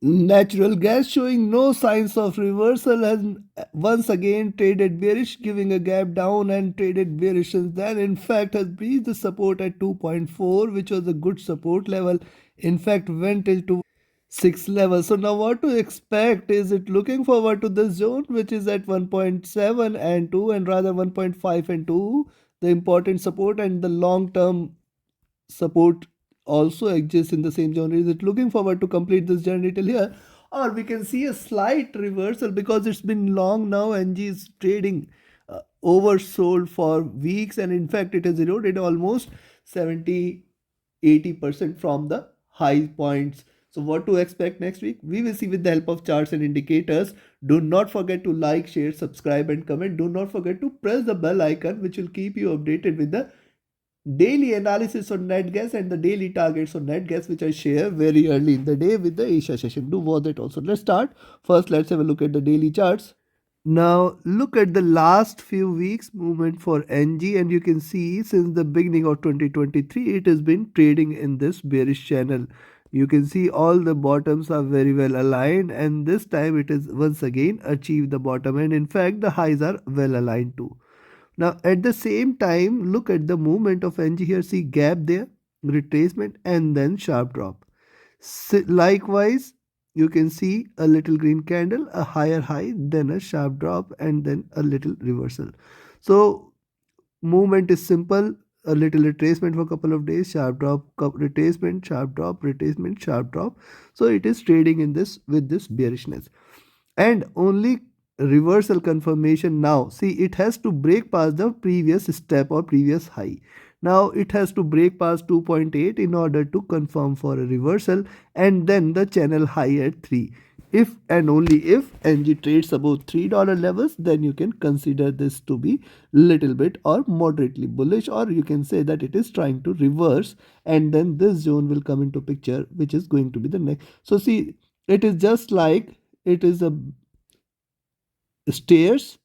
Natural gas showing no signs of reversal has once again traded bearish, giving a gap down and traded bearish since then. In fact, has breached the support at 2.4, which was a good support level. In fact, went into 6 level. So now what to expect? Is it looking forward to this zone, which is at 1.7 and 2, and rather 1.5 and 2, the important support, and the long term support also exists in the same genre. Is it looking forward to complete this journey till here? Or we can see a slight reversal because it's been long now. NG is trading oversold for weeks, and in fact it has eroded almost 70-80% from the high points. So what to expect next week? We will see with the help of charts and indicators. Do not forget to like, share, subscribe and comment. Do not forget to press the bell icon, which will keep you updated with the daily analysis on net gas and the daily targets on net gas, which I share very early in the day with the Asia session. Do watch that also. Let's start. First, let's have a look at the daily charts. Now look at the last few weeks movement for NG, and you can see since the beginning of 2023 it has been trading in this bearish channel. You can see all the bottoms are very well aligned, and this time it is once again achieved the bottom, and in fact the highs are well aligned too. Now at the same time, look at the movement of NG here. See gap there, retracement and then sharp drop. Likewise, you can see a little green candle, a higher high, then a sharp drop and then a little reversal. So movement is simple. A little retracement for a couple of days, sharp drop, retracement, sharp drop, retracement, sharp drop. So it is trading in this with this bearishness, and only reversal confirmation. Now see, it has to break past the previous step or previous high. Now it has to break past 2.8 in order to confirm for a reversal, and then the channel high at 3. If and only if NG trades above $3 levels, then you can consider this to be little bit or moderately bullish, or you can say that it is trying to reverse, and then this zone will come into picture, which is going to be the next. So see, it is just like it is a stairs.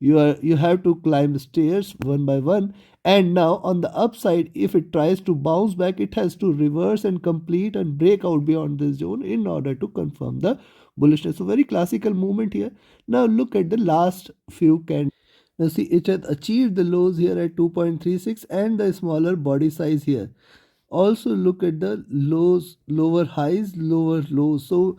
You have to climb stairs one by one, and now on the upside, if it tries to bounce back, it has to reverse and complete and break out beyond this zone in order to confirm the bullishness. So very classical movement here. Now look at the last few candles. Now see, it has achieved the lows here at 2.36 and the smaller body size here. Also look at the lows, lower highs, lower lows. So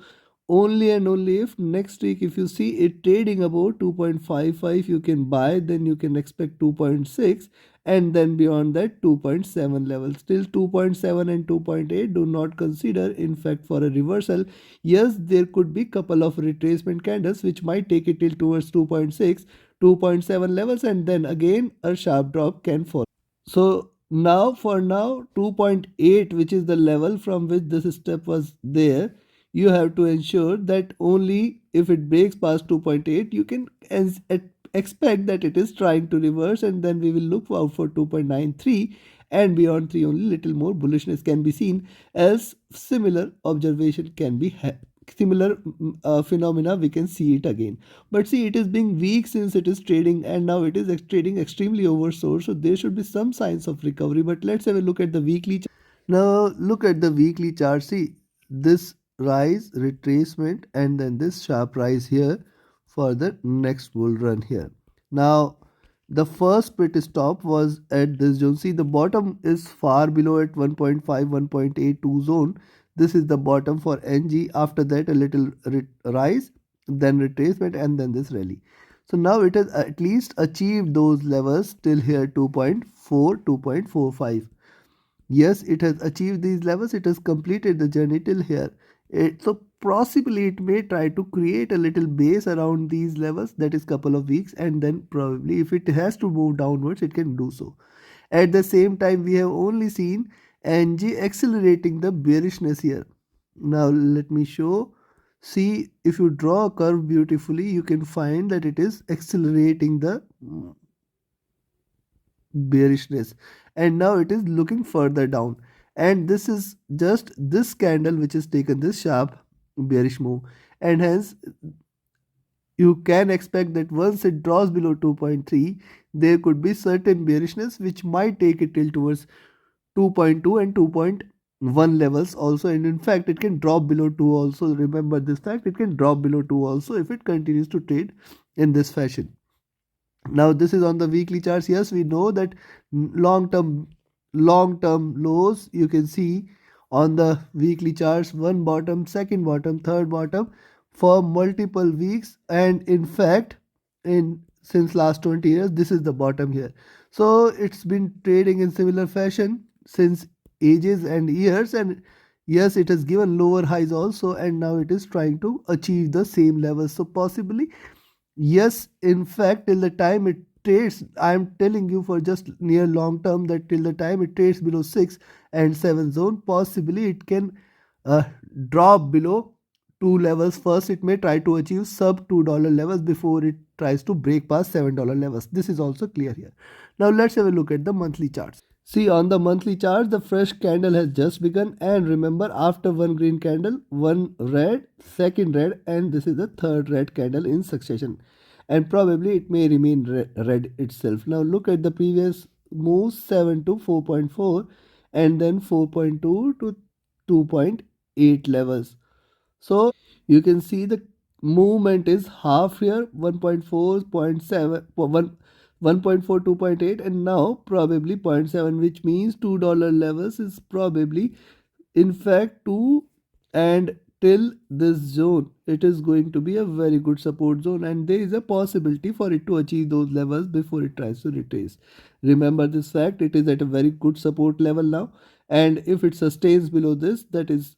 only and only if next week, if you see it trading about 2.55, you can buy, then you can expect 2.6, and then beyond that 2.7 level. Still 2.7 and 2.8 do not consider. In fact, for a reversal, yes, there could be couple of retracement candles which might take it till towards 2.6, 2.7 levels, and then again a sharp drop can follow. So now for now 2.8, which is the level from which this step was there, you have to ensure that only if it breaks past 2.8, you can expect that it is trying to reverse, and then we will look out for 2.93, and beyond 3 only little more bullishness can be seen, else similar observation can be similar phenomena we can see it again. But see, it is being weak since it is trading, and now it is trading extremely oversold, so there should be some signs of recovery. But let's have a look at the weekly chart. Now look at the weekly chart. See this rise, retracement, and then this sharp rise here for the next bull run here. Now the first pit stop was at this zone. See, the bottom is far below at 1.5, 1.82 zone. This is the bottom for NG. After that, a little rise, then retracement, and then this rally. So now it has at least achieved those levels till here 2.4, 2.45. Yes, it has achieved these levels. It has completed the journey till here. So possibly it may try to create a little base around these levels, that is couple of weeks, and then probably if it has to move downwards, it can do so. At the same time, we have only seen NG accelerating the bearishness here. Now let me show. See, if you draw a curve beautifully, you can find that it is accelerating the bearishness, and now it is looking further down, and this is just this candle which has taken this sharp bearish move, and hence you can expect that once it draws below 2.3, there could be certain bearishness which might take it till towards 2.2 and 2.8. 1 levels also, and in fact it can drop below 2 also. Remember this fact, it can drop below 2 also if it continues to trade in this fashion. Now this is on the weekly charts. Yes, we know that long term lows you can see on the weekly charts, one bottom, second bottom, third bottom for multiple weeks, and in fact in since last 20 years this is the bottom here. So it's been trading in similar fashion since ages and years, and yes, it has given lower highs also, and now it is trying to achieve the same levels. So possibly, yes, in fact, till the time it trades, I am telling you for just near long term that till the time it trades below 6 and 7 zone, possibly it can uh, drop below 2 levels. First, it may try to achieve sub $2 levels before it tries to break past $7 levels. This is also clear here. Now, let's have a look at the monthly charts. See, on the monthly chart, the fresh candle has just begun, and remember, after one green candle, one red, second red, and this is the third red candle in succession, and probably it may remain red itself. Now look at the previous moves, 7 to 4.4 and then 4.2 to 2.8 levels. So you can see the movement is half here, 1.4, 0.7, 1.4, 2.8, and now probably zero point 0.7, which means $2 levels is probably in fact 2, and till this zone it is going to be a very good support zone, and there is a possibility for it to achieve those levels before it tries to retrace. Remember this fact, it is at a very good support level now, and if it sustains below this, that is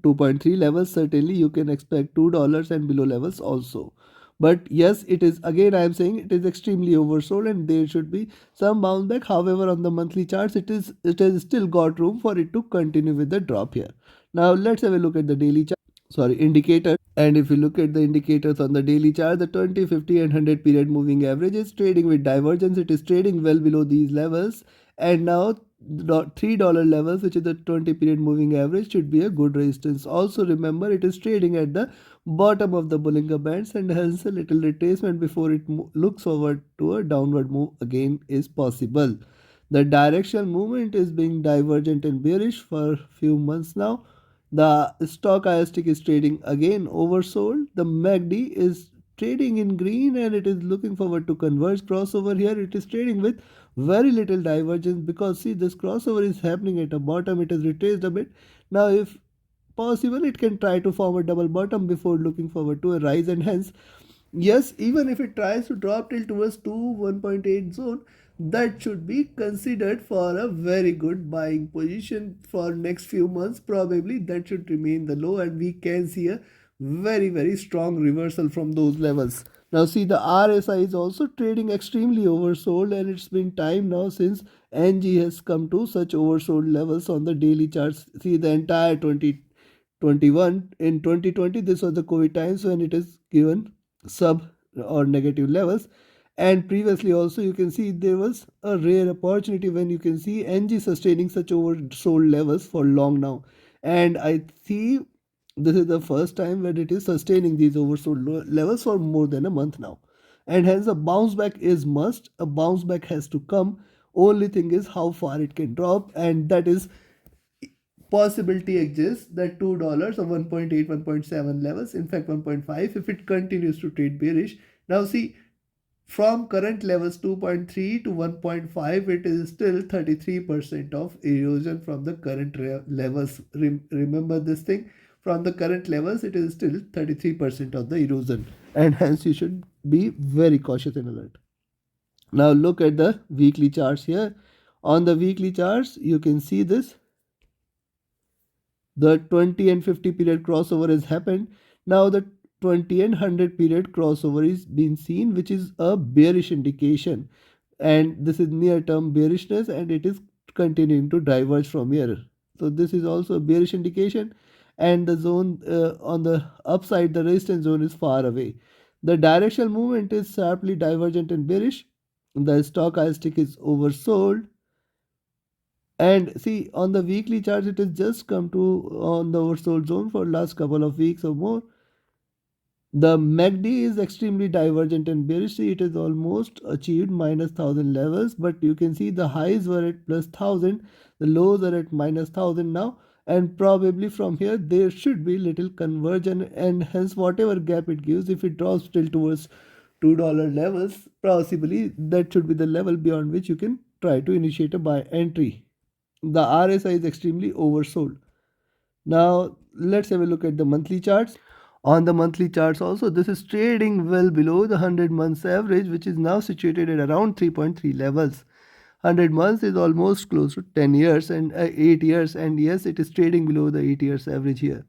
2.3 levels, certainly you can expect $2 and below levels also. But yes, it is, again I am saying, it is extremely oversold and there should be some bounce back. However, on the monthly charts, it has still got room for it to continue with the drop here. Now let's have a look at the daily chart, sorry, indicator. And if you look at the indicators on the daily chart, the 20, 50 and 100 period moving average is trading with divergence. It is trading well below these levels, and now $3 levels, which is the 20 period moving average, should be a good resistance. Also remember, it is trading at the bottom of the Bollinger Bands, and hence a little retracement before it looks forward to a downward move again is possible. The directional movement is being divergent and bearish for a few months now. The stochastic is trading again oversold. The MACD is trading in green and it is looking forward to converge crossover here. It is trading with very little divergence because see, this crossover is happening at a bottom. It has retraced a bit. Now if possible, it can try to form a double bottom before looking forward to a rise, and hence, yes, even if it tries to drop till towards 2 1.8 zone, that should be considered for a very good buying position for next few months. Probably that should remain the low, and we can see a very strong reversal from those levels. Now see, the RSI is also trading extremely oversold, and it's been time now since NG has come to such oversold levels on the daily charts. See, the entire 2021 in 2020, this was the COVID times when it is given sub or negative levels, and previously also you can see there was a rare opportunity when you can see NG sustaining such oversold levels for long now, and I see this is the first time when it is sustaining these oversold levels for more than a month now, and hence a bounce back is must. A bounce back has to come. Only thing is how far it can drop, and that is possibility exists that $2 or 1.8, 1.7 levels, in fact 1.5, if it continues to trade bearish. Now see, from current levels 2.3 to 1.5, it is still 33% of erosion from the current levels. Remember this thing, from the current levels it is still 33% of the erosion, and hence you should be very cautious and alert. Now look at the weekly charts here. On the weekly charts you can see this, the 20 and 50 period crossover has happened. Now the 20 and 100 period crossover is being seen, which is a bearish indication, and this is near term bearishness, and it is continuing to diverge from here. So this is also a bearish indication, and the zone on the upside, the resistance zone, is far away. The directional movement is sharply divergent and bearish. The stochastic is oversold, and see, on the weekly chart, it has just come to on the oversold zone for last couple of weeks or more. The MACD is extremely divergent and bearish. See, it has almost achieved minus 1000 levels, but you can see the highs were at plus 1000, the lows are at minus 1000 now, and probably from here there should be little conversion, and hence whatever gap it gives, if it drops still towards $2 levels, possibly that should be the level beyond which you can try to initiate a buy entry. The RSI is extremely oversold. Now let's have a look at the monthly charts. On the monthly charts also, this is trading well below the 100 months average, which is now situated at around 3.3 levels. 100 months is almost close to 10 years and 8 years, and yes, it is trading below the 8 years average here.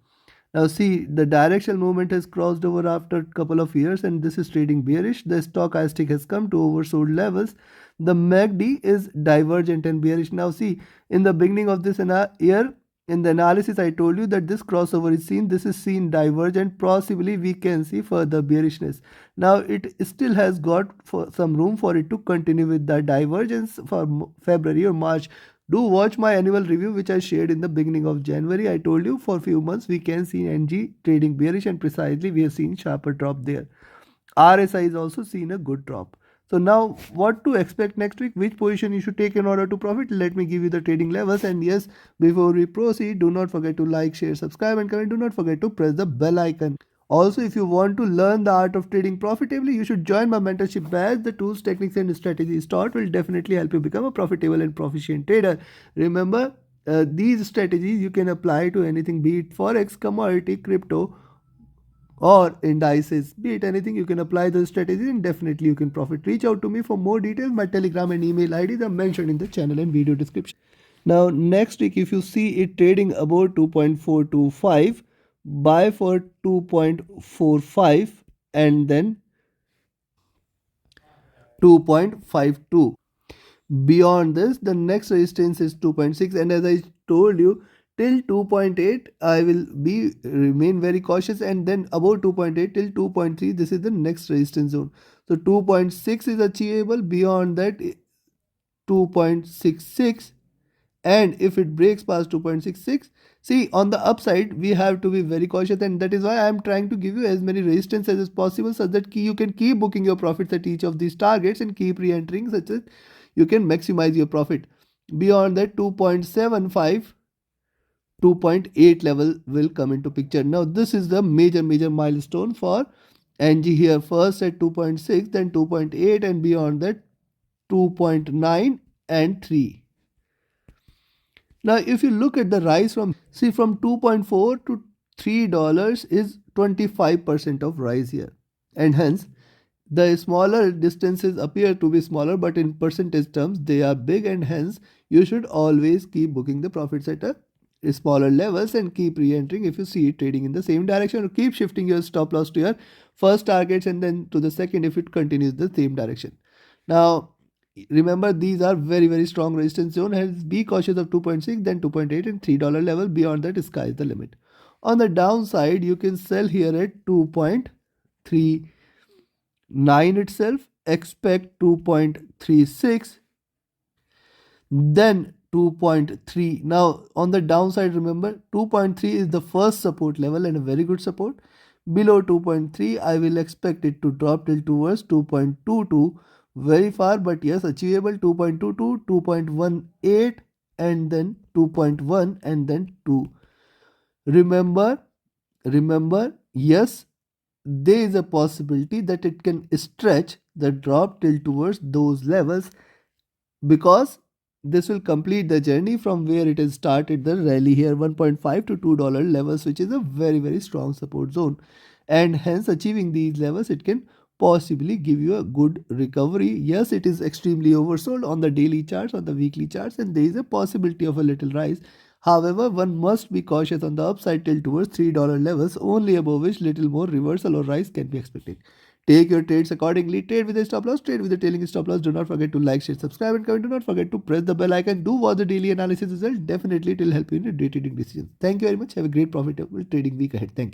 Now see, the directional movement has crossed over after a couple of years, and this is trading bearish. The stochastic has come to oversold levels. The MACD is divergent and bearish. Now see, in the beginning of this year, in the analysis I told you that this crossover is seen. This is seen divergent. Possibly we can see further bearishness. Now it still has got some room for it to continue with the divergence for February or March. Do watch my annual review which I shared in the beginning of January. I told you for few months we can see NG trading bearish, and precisely we have seen sharper drop there. RSI is also seen a good drop. So now what to expect next week? Which position you should take in order to profit? Let me give you the trading levels. And yes, before we proceed, do not forget to like, share, subscribe and comment. Do not forget to press the bell icon. Also, if you want to learn the art of trading profitably, you should join my mentorship batch. The tools, techniques and strategies taught will definitely help you become a profitable and proficient trader. Remember, these strategies you can apply to anything, be it Forex, commodity, crypto or indices, be it anything. You can apply those strategies and definitely you can profit. Reach out to me for more details. My Telegram and email IDs are mentioned in the channel and video description. Now next week, if you see it trading above 2.425, buy for 2.45 and then 2.52. Beyond this, the next resistance is 2.6, and as I told you, till 2.8 I will be remain very cautious, and then above 2.8 till 2.3, this is the next resistance zone. So 2.6 is achievable. Beyond that, 2.66, and if it breaks past 2.66, see, on the upside we have to be very cautious, and that is why I am trying to give you as many resistances as possible, so that you can keep booking your profits at each of these targets and keep re-entering, such that you can maximize your profit. Beyond that, 2.75, 2.8 level will come into picture. Now this is the major milestone for NG here. First at 2.6, then 2.8, and beyond that 2.9 and 3. Now if you look at the rise from 2.4 to $3 is 25% of rise here, and hence the smaller distances appear to be smaller, but in percentage terms they are big, and hence you should always keep booking the profits at a smaller levels and keep re-entering if you see it trading in the same direction, or keep shifting your stop loss to your first targets and then to the second if it continues the same direction. Now remember, these are very strong resistance zone, hence be cautious of 2.6, then 2.8 and $3 level. Beyond that, sky is the limit. On the downside, you can sell here at 2.39 itself, expect 2.36, then 2.3. Now on the downside, remember 2.3 is the first support level and a very good support. Below 2.3, I will expect it to drop till towards 2.22, very far, but yes, achievable. 2.22, 2.18 and then 2.1 and then 2. Remember, yes, there is a possibility that it can stretch the drop till towards those levels, because this will complete the journey from where it has started the rally here, 1.5 to $2 levels, which is a very strong support zone, and hence achieving these levels, it can possibly give you a good recovery. Yes, it is extremely oversold on the daily charts, on the weekly charts, and there is a possibility of a little rise. However, one must be cautious on the upside till towards $3 levels, only above which little more reversal or rise can be expected. Take your trades accordingly. Trade with a stop loss, trade with a trailing stop loss. Do not forget to like, share, subscribe and comment. Do not forget to press the bell icon. Do watch the daily analysis result. Definitely it will help you in your day trading decisions. Thank you very much. Have a great profitable trading week ahead. Thank you.